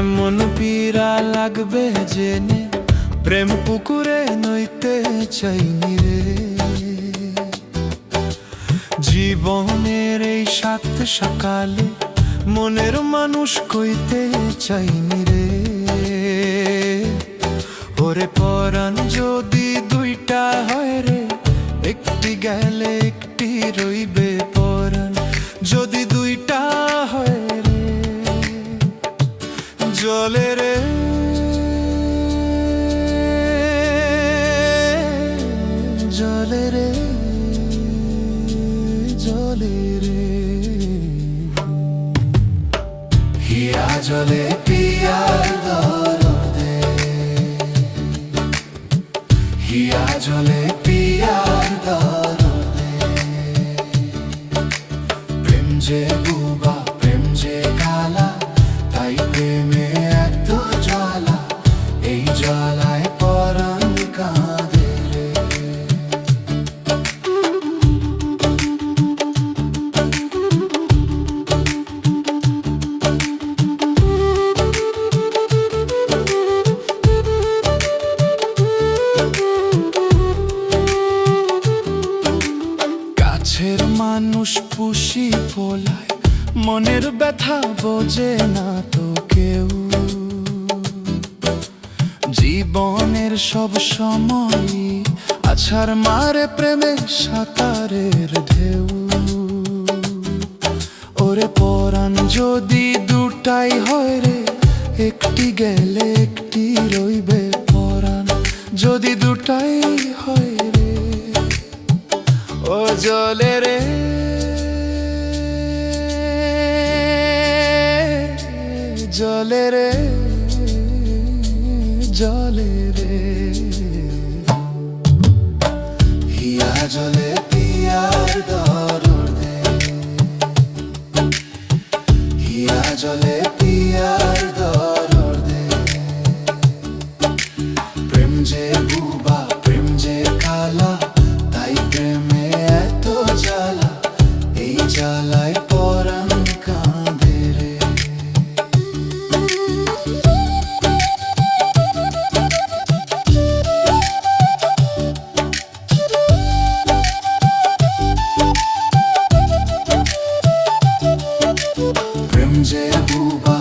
এমন পীড়া লাগবে জেনে প্রেম পুকুরে নইতে চাইনি রে। জীবনের এই সাত সকালে মনের মানুষ কইতে চাইনি রে। ওরে পরাণ যদি দুইটা হয় রে, একটি গেলে একটি রইবে পরাণ যদি দুইটা হয় রে। জলে রে জলে রে জলে রে, হিয়া জলে পিয়ার দরদে, হিয়া জলে পিয়ার দরদে। প্রেম যে বুবা প্রেম যে কালা, তাই প্রেমে এত জ্বালা, এই জ্বালায় পরাণ কাঁদে রে। কাছের মানুষ পুষি পোলায়, মনের ব্যথা বোঝে না তো কেউ। জীবনের সব সময় আছাড় মারে প্রেমে সাঁতারের ঢেউ। ওরে পরাণ যদি দুটাই হয় রে, একটি গেলে একটি রইবে পরাণ যদি দুটাই হয় রে। ও জলে রে জলে রে জলে রে, হিয়া জলে পিয়ার দরদে, হিয়া জলে পিয়ার দরদে। প্রেম যে বুবা প্রেম যে কালা, তাই প্রেমে এত জ্বালা, এই জ্বালায় পরাণ কাঁদে রে। প্রেম যে বুবা